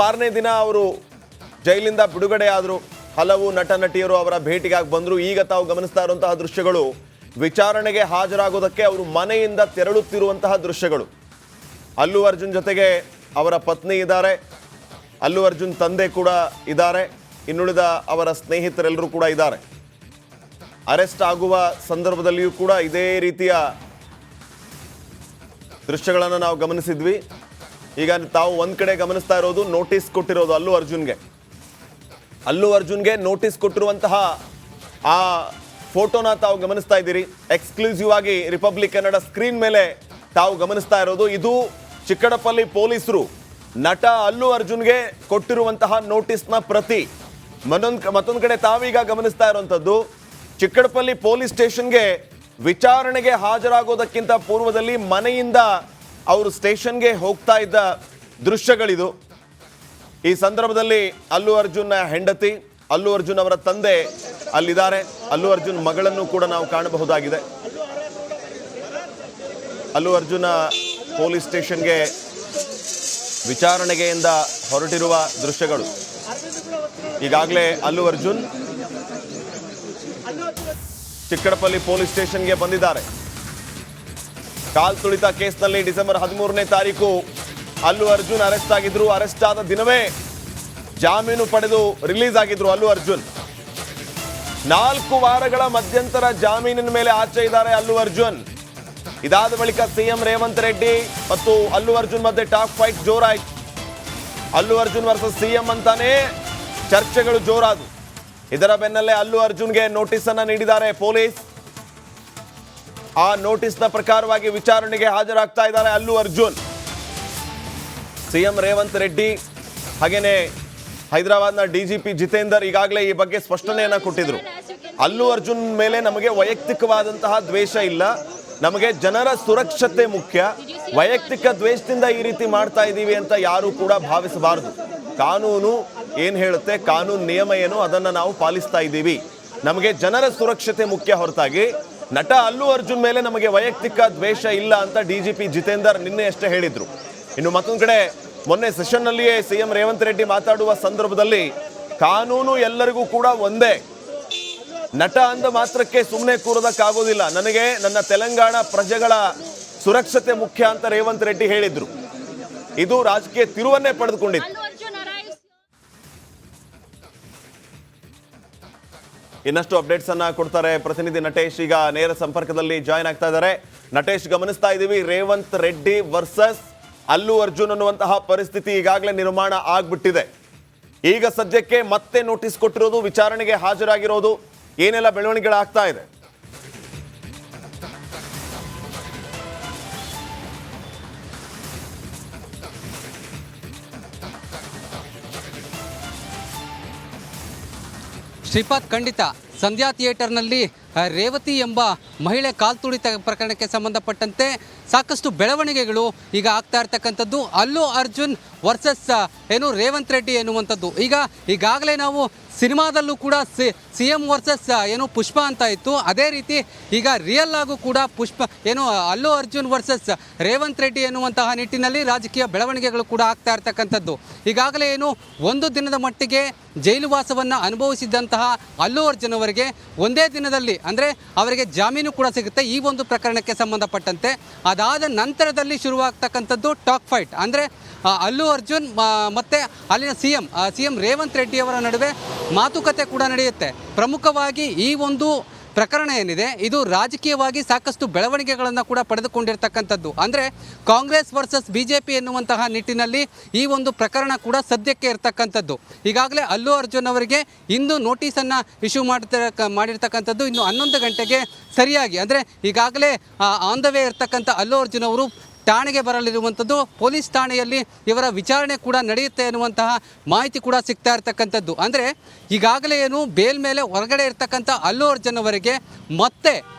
ಮಾರನೇ ದಿನ ಅವರು ಜೈಲಿಂದ ಬಿಡುಗಡೆ ಆದರು. ಹಲವು ನಟ ನಟಿಯರು ಅವರ ಭೇಟಿಗಾಗಿ ಬಂದರು. ಈಗ ತಾವು ಗಮನಿಸ್ತಾ ಇರುವಂತಹ ದೃಶ್ಯಗಳು ವಿಚಾರಣೆಗೆ ಹಾಜರಾಗೋದಕ್ಕೆ ಅವರು ಮನೆಯಿಂದ ತೆರಳುತ್ತಿರುವಂತಹ ದೃಶ್ಯಗಳು. ಅಲ್ಲು ಅರ್ಜುನ್ ಜೊತೆಗೆ ಅವರ ಪತ್ನಿ ಇದ್ದಾರೆ, ಅಲ್ಲು ಅರ್ಜುನ್ ತಂದೆ ಕೂಡ ಇದ್ದಾರೆ, ಇನ್ನುಳಿದ ಅವರ ಸ್ನೇಹಿತರೆಲ್ಲರೂ ಕೂಡ ಇದ್ದಾರೆ. ಅರೆಸ್ಟ್ ಆಗುವ ಸಂದರ್ಭದಲ್ಲಿಯೂ ಕೂಡ ಇದೇ ರೀತಿಯ ದೃಶ್ಯಗಳನ್ನು ನಾವು ಗಮನಿಸಿದ್ವಿ. ಈಗ ತಾವು ಒಂದು ಕಡೆ ಗಮನಿಸ್ತಾ ಇರೋದು ನೋಟಿಸ್ ಕೊಟ್ಟಿರೋದು ಅಲ್ಲು ಅರ್ಜುನ್ಗೆ ನೋಟಿಸ್ ಕೊಟ್ಟಿರುವಂತಹ ಆ ಫೋಟೋನ ತಾವು ಗಮನಿಸ್ತಾ ಇದ್ದೀರಿ. ಎಕ್ಸ್ಕ್ಲೂಸಿವ್ ಆಗಿ ರಿಪಬ್ಲಿಕ್ ಕನ್ನಡ ಸ್ಕ್ರೀನ್ ಮೇಲೆ ತಾವು ಗಮನಿಸ್ತಾ ಇರೋದು ಇದು ಚಿಕ್ಕಡಪಲ್ಲಿ ಪೊಲೀಸರು ನಟ ಅಲ್ಲು ಅರ್ಜುನ್ಗೆ ಕೊಟ್ಟಿರುವಂತಹ ನೋಟಿಸ್ನ ಪ್ರತಿ. ಮತ್ತೊಂದು ಕಡೆ ತಾವೀಗ ಗಮನಿಸ್ತಾ ಇರುವಂಥದ್ದು ಚಿಕ್ಕಡಪಲ್ಲಿ ಪೊಲೀಸ್ ಸ್ಟೇಷನ್ಗೆ ವಿಚಾರಣೆಗೆ ಹಾಜರಾಗೋದಕ್ಕಿಂತ ಪೂರ್ವದಲ್ಲಿ ಮನೆಯಿಂದ ಅವರು ಸ್ಟೇಷನ್ಗೆ ಹೋಗ್ತಾ ಇದ್ದ ದೃಶ್ಯಗಳಿದು. ಈ ಸಂದರ್ಭದಲ್ಲಿ ಅಲ್ಲು ಅರ್ಜುನ್ನ ಹೆಂಡತಿ, ಅಲ್ಲು ಅರ್ಜುನ್ ಅವರ ತಂದೆ ಅಲ್ಲಿದ್ದಾರೆ. ಅಲ್ಲು ಅರ್ಜುನ್ ಮಗಳನ್ನು ಕೂಡ ನಾವು ಕಾಣಬಹುದಾಗಿದೆ. ಅಲ್ಲು ಅರ್ಜುನ ಪೊಲೀಸ್ ಸ್ಟೇಷನ್ಗೆ ವಿಚಾರಣೆಗೆಯಿಂದ ಹೊರಟಿರುವ ದೃಶ್ಯಗಳು. ಈಗಾಗಲೇ ಅಲ್ಲು ಅರ್ಜುನ್ ಚಿಕ್ಕಡಪಲ್ಲಿ ಪೊಲೀಸ್ ಸ್ಟೇಷನ್ಗೆ ಬಂದಿದ್ದಾರೆ. ಕಾಲ್ ತುಳಿತ ಕೇಸ್ನಲ್ಲಿ ಡಿಸೆಂಬರ್ 13ನೇ ತಾರೀಕು ಅಲ್ಲು ಅರ್ಜುನ್ ಅರೆಸ್ಟ್ ಆಗಿದ್ರು. ಅರೆಸ್ಟ್ ಆದ ದಿನವೇ ಜಾಮೀನು ಪಡೆದು ರಿಲೀಸ್ ಆಗಿದ್ರು ಅಲ್ಲು ಅರ್ಜುನ್. 4 ವಾರಗಳ ಮಧ್ಯಂತರ ಜಾಮೀನಿನ ಮೇಲೆ ಆಚೆ ಇದ್ದಾರೆ ಅಲ್ಲು ಅರ್ಜುನ್. ಇದಾದ ಬಳಿಕ ಸಿಎಂ ರೇವಂತ್ ರೆಡ್ಡಿ ಮತ್ತು ಅಲ್ಲು ಅರ್ಜುನ್ ಮಧ್ಯೆ top fight ಜೋರಾಯ್ತು. Allu Arjun versus CM ಅಂತಾನೆ ಚರ್ಚೆಗಳು ಜೋರಾದವು. ಇದರ ಬೆನ್ನಲ್ಲೇ ಅಲ್ಲು ಅರ್ಜುನ್ಗೆ ನೋಟಿಸ್ ಅನ್ನ ನೀಡಿದ್ದಾರೆ ಪೊಲೀಸ್. ಆ ನೋಟಿಸ್ನ ಪ್ರಕಾರವಾಗಿ ವಿಚಾರಣೆಗೆ ಹಾಜರಾಗ್ತಾ ಇದ್ದಾರೆ ಅಲ್ಲು ಅರ್ಜುನ್. ಸಿಎಂ ರೇವಂತ್ ರೆಡ್ಡಿ ಹಾಗೇನೆ ಹೈದರಾಬಾದ್ನ ಡಿಜಿಪಿ ಜಿತೇಂದರ್ ಈಗಾಗಲೇ ಈ ಬಗ್ಗೆ ಸ್ಪಷ್ಟನೆಯನ್ನ ಕೊಟ್ಟಿದ್ರು. ಅಲ್ಲು ಅರ್ಜುನ್ ಮೇಲೆ ನಮಗೆ ವೈಯಕ್ತಿಕವಾದಂತಹ ದ್ವೇಷ ಇಲ್ಲ, ನಮಗೆ ಜನರ ಸುರಕ್ಷತೆ ಮುಖ್ಯ. ವೈಯಕ್ತಿಕ ದ್ವೇಷದಿಂದ ಈ ರೀತಿ ಮಾಡ್ತಾ ಇದ್ದೀವಿ ಅಂತ ಯಾರು ಕೂಡ ಭಾವಿಸಬಾರದು. ಕಾನೂನು ಏನು ಹೇಳುತ್ತೆ, ಕಾನೂನು ನಿಯಮ ಏನು ಅದನ್ನು ನಾವು ಪಾಲಿಸ್ತಾ ಇದ್ದೀವಿ. ನಮಗೆ ಜನರ ಸುರಕ್ಷತೆ ಮುಖ್ಯ ಹೊರತಾಗಿ ನಟ ಅಲ್ಲು ಅರ್ಜುನ್ ಮೇಲೆ ನಮಗೆ ವೈಯಕ್ತಿಕ ದ್ವೇಷ ಇಲ್ಲ ಅಂತ ಡಿಜಿಪಿ ಜಿತೇಂದರ್ ನಿನ್ನೆ ಅಷ್ಟೇ ಹೇಳಿದ್ರು. ಇನ್ನು ಮತ್ತೊಂದು ಕಡೆ ಮೊನ್ನೆ ಸೆಷನ್ನಲ್ಲಿಯೇ ಸಿಎಂ ರೇವಂತ್ ರೆಡ್ಡಿ ಮಾತಾಡುವ ಸಂದರ್ಭದಲ್ಲಿ ಕಾನೂನು ಎಲ್ಲರಿಗೂ ಕೂಡ ಒಂದೇ, ನಟ ಅಂದ ಮಾತ್ರಕ್ಕೆ ಸುಮ್ಮನೆ ಕೂರೋದಕ್ಕಾಗೋದಿಲ್ಲ, ನನಗೆ ನನ್ನ ತೆಲಂಗಾಣ ಪ್ರಜೆಗಳ ಸುರಕ್ಷತೆ ಮುಖ್ಯ ಅಂತ ರೇವಂತ್ ರೆಡ್ಡಿ ಹೇಳಿದ್ರು. ಇದು ರಾಜಕೀಯ ತಿರುವನ್ನೇ ಪಡೆದುಕೊಂಡಿತ್ತು. ಇನ್ನಷ್ಟು ಅಪ್ಡೇಟ್ಸ್ ಅನ್ನ ಕೊಡ್ತಾರೆ ಪ್ರತಿನಿಧಿ ನಟೇಶ್. ಈಗ ನೇರ ಸಂಪರ್ಕದಲ್ಲಿ ಜಾಯ್ನ್ ಆಗ್ತಾ ಇದ್ದಾರೆ. ನಟೇಶ್, ಗಮನಿಸ್ತಾ ಇದ್ದೀವಿ ರೇವಂತ್ ರೆಡ್ಡಿ ವರ್ಸಸ್ ಅಲ್ಲು ಅರ್ಜುನ್ ಅನ್ನುವಂತಹ ಪರಿಸ್ಥಿತಿ ಈಗಾಗಲೇ ನಿರ್ಮಾಣ ಆಗ್ಬಿಟ್ಟಿದೆ. ಈಗ ಸದ್ಯಕ್ಕೆ ಮತ್ತೆ ನೋಟಿಸ್ ಕೊಟ್ಟಿರೋದು, ವಿಚಾರಣೆಗೆ ಹಾಜರಾಗಿರೋದು, ಏನೆಲ್ಲ ಬೆಳವಣಿಗೆಗಳಾಗ್ತಾ ಇದೆ? ಶ್ರೀಪಾದ್, ಖಂಡಿತ ಸಂಧ್ಯಾ ಥಿಯೇಟರ್ನಲ್ಲಿ ರೇವತಿ ಎಂಬ ಮಹಿಳೆ ಕಾಲ್ತುಳಿತ ಪ್ರಕರಣಕ್ಕೆ ಸಂಬಂಧಪಟ್ಟಂತೆ ಸಾಕಷ್ಟು ಬೆಳವಣಿಗೆಗಳು ಈಗ ಆಗ್ತಾ ಇರ್ತಕ್ಕಂಥದ್ದು. ಅಲ್ಲು ಅರ್ಜುನ್ ವರ್ಸಸ್ ರೇವಂತ್ ರೆಡ್ಡಿ ಎನ್ನುವಂಥದ್ದು. ಈಗಾಗಲೇ ನಾವು ಸಿನಿಮಾದಲ್ಲೂ ಕೂಡ ಸಿಎಂ ವರ್ಸಸ್ ಪುಷ್ಪ ಅಂತ ಇತ್ತು. ಅದೇ ರೀತಿ ಈಗ ರಿಯಲ್ ಆಗು ಕೂಡ ಅಲ್ಲು ಅರ್ಜುನ್ ವರ್ಸಸ್ ರೇವಂತ್ ರೆಡ್ಡಿ ಎನ್ನುವಂತಹ ನಿಟ್ಟಿನಲ್ಲಿ ರಾಜಕೀಯ ಬೆಳವಣಿಗೆಗಳು ಕೂಡ ಆಗ್ತಾ ಇರ್ತಕ್ಕಂಥದ್ದು. ಈಗಾಗಲೇ ಒಂದು ದಿನದ ಮಟ್ಟಿಗೆ ಜೈಲು ವಾಸವನ್ನು ಅನುಭವಿಸಿದ್ದಂತಹ ಅಲ್ಲು ಅರ್ಜುನ್ ಅವರಿಗೆ ಒಂದೇ ದಿನದಲ್ಲಿ ಅಂದರೆ ಅವರಿಗೆ ಜಾಮೀನು ಕೂಡ ಸಿಗುತ್ತೆ ಈ ಒಂದು ಪ್ರಕರಣಕ್ಕೆ ಸಂಬಂಧಪಟ್ಟಂತೆ. ಅದಾದ ನಂತರದಲ್ಲಿ ಶುರುವಾಗ್ತಕ್ಕಂಥದ್ದು ಟಾಕ್ ಫೈಟ್. ಅಂದರೆ ಅಲ್ಲು ಅರ್ಜುನ್ ಮತ್ತು ಅಲ್ಲಿನ ಸಿಎಂ ರೇವಂತ್ ರೆಡ್ಡಿ ಅವರ ನಡುವೆ ಮಾತುಕತೆ ಕೂಡ ನಡೆಯುತ್ತೆ. ಪ್ರಮುಖವಾಗಿ ಈ ಒಂದು ಪ್ರಕರಣ ಏನಿದೆ ಇದು ರಾಜಕೀಯವಾಗಿ ಸಾಕಷ್ಟು ಬೆಳವಣಿಗೆಗಳನ್ನು ಕೂಡ ಪಡೆದುಕೊಂಡಿರ್ತಕ್ಕಂಥದ್ದು. ಅಂದರೆ ಕಾಂಗ್ರೆಸ್ ವರ್ಸಸ್ BJP ಎನ್ನುವಂತಹ ನಿಟ್ಟಿನಲ್ಲಿ ಈ ಒಂದು ಪ್ರಕರಣ ಕೂಡ ಸದ್ಯಕ್ಕೆ ಇರ್ತಕ್ಕಂಥದ್ದು. ಈಗಾಗಲೇ ಅಲ್ಲು ಅರ್ಜುನ್ ಅವರಿಗೆ ಇಂದು ನೋಟಿಸನ್ನು ಇಶ್ಯೂ ಮಾಡಿರ್ತಕ್ಕಂಥದ್ದು. ಇನ್ನು 11 ಗಂಟೆಗೆ ಸರಿಯಾಗಿ ಅಂದರೆ ಈಗಾಗಲೇ ಆನ್ ದ ವೇ ಇರ್ತಕ್ಕಂಥ ಅಲ್ಲು ಅರ್ಜುನ್ ಅವರು ಠಾಣೆಗೆ ಬರಲಿರುವಂಥದ್ದು. ಪೊಲೀಸ್ ಠಾಣೆಯಲ್ಲಿ ಇವರ ವಿಚಾರಣೆ ಕೂಡ ನಡೆಯುತ್ತೆ ಎನ್ನುವಂತಹ ಮಾಹಿತಿ ಕೂಡ ಸಿಗ್ತಾ ಇರ್ತಕ್ಕಂಥದ್ದು. ಅಂದರೆ ಈಗಾಗಲೇ ಬೇಲ್ ಮೇಲೆ ಹೊರಗಡೆ ಇರ್ತಕ್ಕಂಥ ಅಲ್ಲು ಅರ್ಜುನ್ ಅವರಿಗೆ ಮತ್ತೆ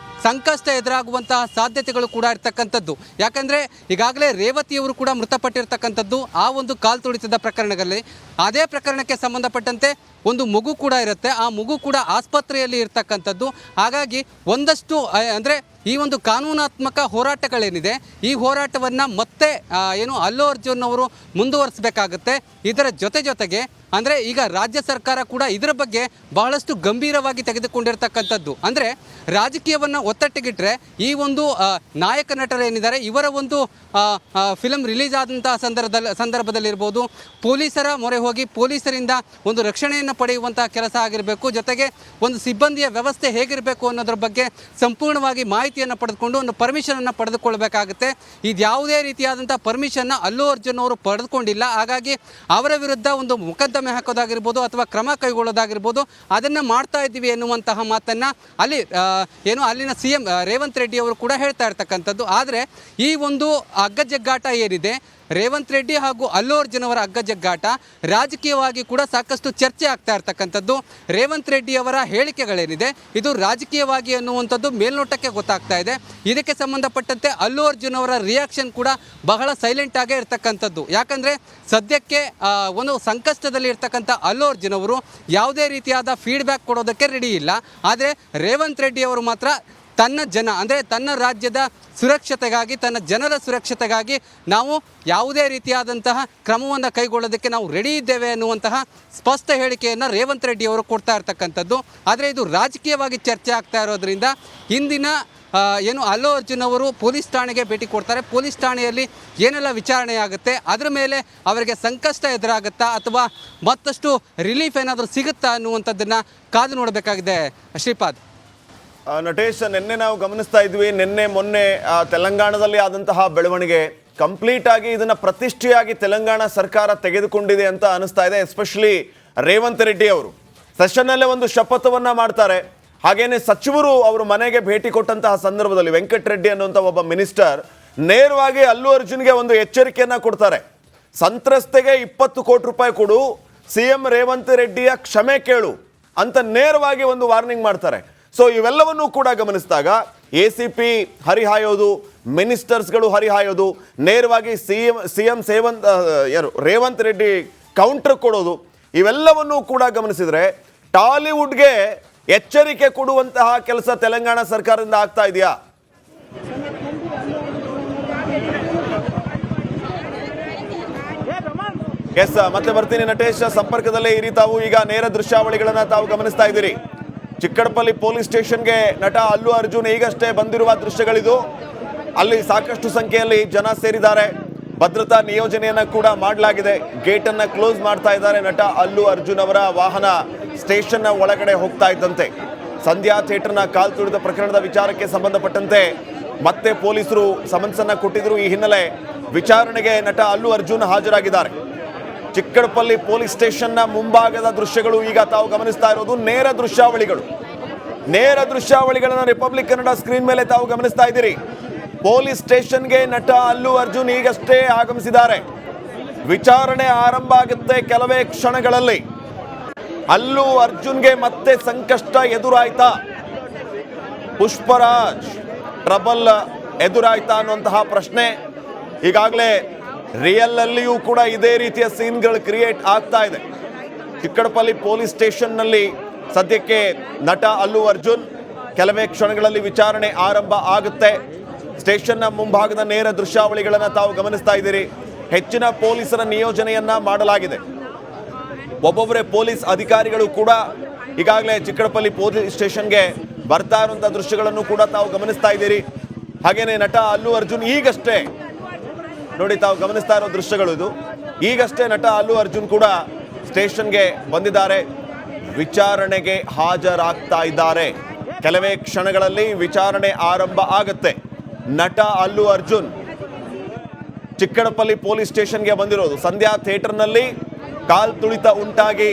ಸಂಕಷ್ಟ ಎದುರಾಗುವಂತಹ ಸಾಧ್ಯತೆಗಳು ಕೂಡ ಇರ್ತಕ್ಕಂಥದ್ದು. ಯಾಕಂದರೆ ಈಗಾಗಲೇ ರೇವತಿಯವರು ಕೂಡ ಮೃತಪಟ್ಟಿರ್ತಕ್ಕಂಥದ್ದು ಆ ಒಂದು ಕಾಲ್ ತುಳಿತದ ಪ್ರಕರಣಗಳಲ್ಲಿ. ಅದೇ ಪ್ರಕರಣಕ್ಕೆ ಸಂಬಂಧಪಟ್ಟಂತೆ ಒಂದು ಮಗು ಕೂಡ ಇರುತ್ತೆ, ಆ ಮಗು ಕೂಡ ಆಸ್ಪತ್ರೆಯಲ್ಲಿ ಇರ್ತಕ್ಕಂಥದ್ದು. ಹಾಗಾಗಿ ಒಂದಷ್ಟು ಅಂದರೆ ಈ ಒಂದು ಕಾನೂನಾತ್ಮಕ ಹೋರಾಟಗಳೇನಿದೆ ಈ ಹೋರಾಟವನ್ನು ಮತ್ತೆ ಅಲ್ಲು ಅರ್ಜುನ್ ಅವರು ಮುಂದುವರಿಸಬೇಕಾಗುತ್ತೆ. ಇದರ ಜೊತೆಗೆ ಅಂದರೆ ಈಗ ರಾಜ್ಯ ಸರ್ಕಾರ ಕೂಡ ಇದರ ಬಗ್ಗೆ ಬಹಳಷ್ಟು ಗಂಭೀರವಾಗಿ ತೆಗೆದುಕೊಂಡಿರ್ತಕ್ಕಂಥದ್ದು. ಅಂದರೆ ರಾಜಕೀಯವನ್ನು ಒತ್ತಟ್ಟಿಗಿಟ್ಟರೆ ಈ ಒಂದು ನಾಯಕ ನಟರೇನಿದ್ದಾರೆ ಇವರ ಒಂದು ಫಿಲಮ್ ರಿಲೀಸ್ ಆದಂತಹ ಸಂದರ್ಭದಲ್ಲಿರ್ಬೋದು, ಪೊಲೀಸರ ಮೊರೆ ಹೋಗಿ ಪೊಲೀಸರಿಂದ ಒಂದು ರಕ್ಷಣೆಯನ್ನು ಪಡೆಯುವಂತಹ ಕೆಲಸ ಆಗಿರಬೇಕು. ಜೊತೆಗೆ ಒಂದು ಸಿಬ್ಬಂದಿಯ ವ್ಯವಸ್ಥೆ ಹೇಗಿರಬೇಕು ಅನ್ನೋದ್ರ ಬಗ್ಗೆ ಸಂಪೂರ್ಣವಾಗಿ ಮಾಹಿತಿಯನ್ನು ಪಡೆದುಕೊಂಡು ಒಂದು ಪರ್ಮಿಷನನ್ನು ಪಡೆದುಕೊಳ್ಬೇಕಾಗುತ್ತೆ. ಇದು ಯಾವುದೇ ರೀತಿಯಾದಂಥ ಪರ್ಮಿಷನ್ನ ಅಲ್ಲು ಅರ್ಜುನ್ ಅವರು ಪಡೆದುಕೊಂಡಿಲ್ಲ. ಹಾಗಾಗಿ ಅವರ ವಿರುದ್ಧ ಒಂದು ಮೊಕದ್ದಮೆ ಹಾಕೋದಾಗಿರ್ಬೋದು ಅಥವಾ ಕ್ರಮ ಕೈಗೊಳ್ಳೋದಾಗಿರ್ಬೋದು ಅದನ್ನು ಮಾಡ್ತಾ ಇದ್ದೀವಿ ಎನ್ನುವಂತಹ ಮಾತನ್ನು ಅಲ್ಲಿನ CM ರೇವಂತ್ ರೆಡ್ಡಿ ಅವರು ಕೂಡ ಹೇಳ್ತಾ ಇರ್ತಕ್ಕಂಥದ್ದು. ಆದರೆ ಈ ಒಂದು ಹಗ್ಗಜಗ್ಗಾಟ ಏನಿದೆ ರೇವಂತ್ ರೆಡ್ಡಿ ಹಾಗೂ ಅಲ್ಲು ಅರ್ಜುನ್ ಅವರ ಹಗ್ಗಜಗ್ಗಾಟ ರಾಜಕೀಯವಾಗಿ ಕೂಡ ಸಾಕಷ್ಟು ಚರ್ಚೆ ಆಗ್ತಾ ಇರ್ತಕ್ಕಂಥದ್ದು. ರೇವಂತ್ ರೆಡ್ಡಿ ಅವರ ಹೇಳಿಕೆಗಳೇನಿದೆ ಇದು ರಾಜಕೀಯವಾಗಿ ಅನ್ನುವಂಥದ್ದು ಮೇಲ್ನೋಟಕ್ಕೆ ಗೊತ್ತಾಗ್ತಾ ಇದೆ. ಇದಕ್ಕೆ ಸಂಬಂಧಪಟ್ಟಂತೆ ಅಲ್ಲು ಅರ್ಜುನ್ ಅವರ ರಿಯಾಕ್ಷನ್ ಕೂಡ ಬಹಳ ಸೈಲೆಂಟ್ ಆಗೇ ಇರ್ತಕ್ಕಂಥದ್ದು. ಯಾಕಂದರೆ ಸದ್ಯಕ್ಕೆ ಒಂದು ಸಂಕಷ್ಟದಲ್ಲಿ ಇರ್ತಕ್ಕಂಥ ಅಲ್ಲು ಅರ್ಜುನ್ ಅವರು ಯಾವುದೇ ರೀತಿಯಾದ ಫೀಡ್ಬ್ಯಾಕ್ ಕೊಡೋದಕ್ಕೆ ರೆಡಿ ಇಲ್ಲ. ಆದರೆ ರೇವಂತ್ ರೆಡ್ಡಿ ಅವರು ಮಾತ್ರ ತನ್ನ ಜನ ಅಂದರೆ ತನ್ನ ರಾಜ್ಯದ ಸುರಕ್ಷತೆಗಾಗಿ ತನ್ನ ಜನರ ಸುರಕ್ಷತೆಗಾಗಿ ನಾವು ಯಾವುದೇ ರೀತಿಯಾದಂತಹ ಕ್ರಮವನ್ನು ಕೈಗೊಳ್ಳೋದಕ್ಕೆ ನಾವು ರೆಡಿ ಇದ್ದೇವೆ ಅನ್ನುವಂತಹ ಸ್ಪಷ್ಟ ಹೇಳಿಕೆಯನ್ನು ರೇವಂತ್ ರೆಡ್ಡಿ ಅವರು ಕೊಡ್ತಾ ಇರ್ತಕ್ಕಂಥದ್ದು. ಆದರೆ ಇದು ರಾಜಕೀಯವಾಗಿ ಚರ್ಚೆ ಆಗ್ತಾ ಇರೋದ್ರಿಂದ ಇಂದಿನ ಅಲ್ಲು ಅರ್ಜುನ್ ಅವರು ಪೊಲೀಸ್ ಠಾಣೆಗೆ ಭೇಟಿ ಕೊಡ್ತಾರೆ. ಪೊಲೀಸ್ ಠಾಣೆಯಲ್ಲಿ ಏನೆಲ್ಲ ವಿಚಾರಣೆ ಆಗುತ್ತೆ, ಅದರ ಮೇಲೆ ಅವರಿಗೆ ಸಂಕಷ್ಟ ಎದುರಾಗುತ್ತಾ ಅಥವಾ ಮತ್ತಷ್ಟು ರಿಲೀಫ್ ಏನಾದರೂ ಸಿಗುತ್ತಾ ಅನ್ನುವಂಥದ್ದನ್ನು ಕಾದು ನೋಡಬೇಕಾಗಿದೆ. ಶ್ರೀಪಾದ್. ನಟೇಶ್, ನಿನ್ನೆ ನಾವು ಗಮನಿಸ್ತಾ ಇದ್ವಿ, ನಿನ್ನೆ ಮೊನ್ನೆ ತೆಲಂಗಾಣದಲ್ಲಿ ಆದಂತಹ ಬೆಳವಣಿಗೆ ಕಂಪ್ಲೀಟ್ ಆಗಿ ಇದನ್ನ ಪ್ರತಿಷ್ಠೆಯಾಗಿ ತೆಲಂಗಾಣ ಸರ್ಕಾರ ತೆಗೆದುಕೊಂಡಿದೆ ಅಂತ ಅನಿಸ್ತಾ ಇದೆ. ಎಸ್ಪೆಷಲಿ ರೇವಂತ್ ರೆಡ್ಡಿ ಅವರು ಸೆಷನ್ನಲ್ಲೇ ಒಂದು ಶಪಥವನ್ನ ಮಾಡ್ತಾರೆ. ಹಾಗೇನೆ ಸಚಿವರು ಅವರು ಮನೆಗೆ ಭೇಟಿ ಕೊಟ್ಟಂತಹ ಸಂದರ್ಭದಲ್ಲಿ ವೆಂಕಟ್ ರೆಡ್ಡಿ ಅನ್ನುವಂಥ ಒಬ್ಬ ಮಿನಿಸ್ಟರ್ ನೇರವಾಗಿ ಅಲ್ಲು ಅರ್ಜುನ್ಗೆ ಒಂದು ಎಚ್ಚರಿಕೆಯನ್ನ ಕೊಡ್ತಾರೆ. ಸಂತ್ರಸ್ತೆಗೆ 20 ಕೋಟಿ ರೂಪಾಯಿ ಕೊಡು, CM ರೇವಂತ್ ರೆಡ್ಡಿಯ ಕ್ಷಮೆ ಕೇಳು ಅಂತ ನೇರವಾಗಿ ಒಂದು ವಾರ್ನಿಂಗ್ ಮಾಡ್ತಾರೆ. ಸೊ ಇವೆಲ್ಲವನ್ನೂ ಕೂಡ ಗಮನಿಸಿದಾಗ ACP ಹರಿಹಾಯೋದು, ಮಿನಿಸ್ಟರ್ಸ್ಗಳು ಹರಿಹಾಯೋದು, ನೇರವಾಗಿ CM ರೇವಂತ್ ರೆಡ್ಡಿ ಕೌಂಟರ್ ಕೊಡೋದು, ಇವೆಲ್ಲವನ್ನೂ ಕೂಡ ಗಮನಿಸಿದ್ರೆ ಟಾಲಿವುಡ್ಗೆ ಎಚ್ಚರಿಕೆ ಕೊಡುವಂತಹ ಕೆಲಸ ತೆಲಂಗಾಣ ಸರ್ಕಾರದಿಂದ ಆಗ್ತಾ ಇದೆಯಾ? ಎಸ್, ಮತ್ತೆ ಬರ್ತೀನಿ ನಟೇಶ್, ಸಂಪರ್ಕದಲ್ಲೇ ಇರಿ ತಾವು. ಈಗ ನೇರ ದೃಶ್ಯಾವಳಿಗಳನ್ನ ತಾವು ಗಮನಿಸ್ತಾ ಇದ್ದೀರಿ. ಚಿಕ್ಕಡಪಲ್ಲಿ ಪೊಲೀಸ್ ಸ್ಟೇಷನ್ಗೆ ನಟ ಅಲ್ಲು ಅರ್ಜುನ್ ಈಗಷ್ಟೇ ಬಂದಿರುವ ದೃಶ್ಯಗಳಿದು. ಅಲ್ಲಿ ಸಾಕಷ್ಟು ಸಂಖ್ಯೆಯಲ್ಲಿ ಜನ ಸೇರಿದ್ದಾರೆ. ಭದ್ರತಾ ನಿಯೋಜನೆಯನ್ನ ಕೂಡ ಮಾಡಲಾಗಿದೆ. ಗೇಟ್ ಅನ್ನ ಕ್ಲೋಸ್ ಮಾಡ್ತಾ ಇದ್ದಾರೆ. ನಟ ಅಲ್ಲು ಅರ್ಜುನ್ ಅವರ ವಾಹನ ಸ್ಟೇಷನ್ನ ಒಳಗಡೆ ಹೋಗ್ತಾ ಇದ್ದಂತೆ ಸಂಧ್ಯಾ ಥಿಯೇಟರ್ನ ಕಾಲ್ ತುಳಿದ ಪ್ರಕರಣದ ವಿಚಾರಕ್ಕೆ ಸಂಬಂಧಪಟ್ಟಂತೆ ಮತ್ತೆ ಪೊಲೀಸರು ಸಮನ್ಸ್ ಅನ್ನ ಕೊಟ್ಟಿದ್ರು. ಈ ಹಿನ್ನೆಲೆ ವಿಚಾರಣೆಗೆ ನಟ ಅಲ್ಲು ಅರ್ಜುನ್ ಹಾಜರಾಗಿದ್ದಾರೆ. ಚಿಕ್ಕಡಪಲ್ಲಿ ಪೊಲೀಸ್ ಸ್ಟೇಷನ್ನ ಮುಂಭಾಗದ ದೃಶ್ಯಗಳು ಈಗ ತಾವು ಗಮನಿಸ್ತಾ ಇರೋದು. ನೇರ ದೃಶ್ಯಾವಳಿಗಳನ್ನ ರಿಪಬ್ಲಿಕ್ ಕನ್ನಡ ಸ್ಕ್ರೀನ್ ಮೇಲೆ ತಾವು ಗಮನಿಸ್ತಾ ಇದ್ದೀರಿ. ಪೊಲೀಸ್ ಸ್ಟೇಷನ್ಗೆ ನಟ ಅಲ್ಲು ಅರ್ಜುನ್ ಈಗಷ್ಟೇ ಆಗಮಿಸಿದ್ದಾರೆ. ವಿಚಾರಣೆ ಆರಂಭ ಆಗುತ್ತೆ ಕೆಲವೇ ಕ್ಷಣಗಳಲ್ಲಿ. ಅಲ್ಲು ಅರ್ಜುನ್ಗೆ ಮತ್ತೆ ಸಂಕಷ್ಟ ಎದುರಾಯ್ತಾ? ಪುಷ್ಪರಾಜ್ ಟ್ರಬಲ್ ಎದುರಾಯ್ತಾ ಅನ್ನುವಂತಹ ಪ್ರಶ್ನೆ ಈಗಾಗಲೇ ರಿಯಲ್ ಅಲ್ಲಿಯೂ ಕೂಡ ಇದೇ ರೀತಿಯ ಸೀನ್ಗಳು ಕ್ರಿಯೇಟ್ ಆಗ್ತಾ ಇದೆ. ಚಿಕ್ಕಡಪಲ್ಲಿ ಪೊಲೀಸ್ ಸ್ಟೇಷನ್ನಲ್ಲಿ ಸದ್ಯಕ್ಕೆ ನಟ ಅಲ್ಲು ಅರ್ಜುನ್, ಕೆಲವೇ ಕ್ಷಣಗಳಲ್ಲಿ ವಿಚಾರಣೆ ಆರಂಭ ಆಗುತ್ತೆ. ಸ್ಟೇಷನ್ನ ಮುಂಭಾಗದ ನೇರ ದೃಶ್ಯಾವಳಿಗಳನ್ನು ತಾವು ಗಮನಿಸ್ತಾ ಇದ್ದೀರಿ. ಹೆಚ್ಚಿನ ಪೊಲೀಸರ ನಿಯೋಜನೆಯನ್ನ ಮಾಡಲಾಗಿದೆ. ಒಬ್ಬೊಬ್ಬರೇ ಪೊಲೀಸ್ ಅಧಿಕಾರಿಗಳು ಕೂಡ ಈಗಾಗಲೇ ಚಿಕ್ಕಡಪಲ್ಲಿ ಪೊಲೀಸ್ ಸ್ಟೇಷನ್ಗೆ ಬರ್ತಾ ಇರುವಂತಹ ದೃಶ್ಯಗಳನ್ನು ಕೂಡ ತಾವು ಗಮನಿಸ್ತಾ ಇದ್ದೀರಿ. ಹಾಗೇನೆ ನಟ ಅಲ್ಲು ಅರ್ಜುನ್ ಈಗಷ್ಟೇ ನೋಡಿ ತಾವು ಗಮನಿಸ್ತಾ ಇರೋ ದೃಶ್ಯಗಳು ಇದು. ಈಗಷ್ಟೇ ನಟ ಅಲ್ಲು ಅರ್ಜುನ್ ಕೂಡ ಸ್ಟೇಷನ್ಗೆ ಬಂದಿದ್ದಾರೆ. ವಿಚಾರಣೆಗೆ ಹಾಜರಾಗ್ತಾ ಇದ್ದಾರೆ. ಕೆಲವೇ ಕ್ಷಣಗಳಲ್ಲಿ ವಿಚಾರಣೆ ಆರಂಭ ಆಗುತ್ತೆ. ನಟ ಅಲ್ಲು ಅರ್ಜುನ್ ಚಿಕ್ಕಡಪಲ್ಲಿ ಪೊಲೀಸ್ ಸ್ಟೇಷನ್ಗೆ ಬಂದಿರೋದು. ಸಂಧ್ಯಾ ಥಿಯೇಟರ್ನಲ್ಲಿ ಕಾಲ್ ತುಳಿತ ಉಂಟಾಗಿ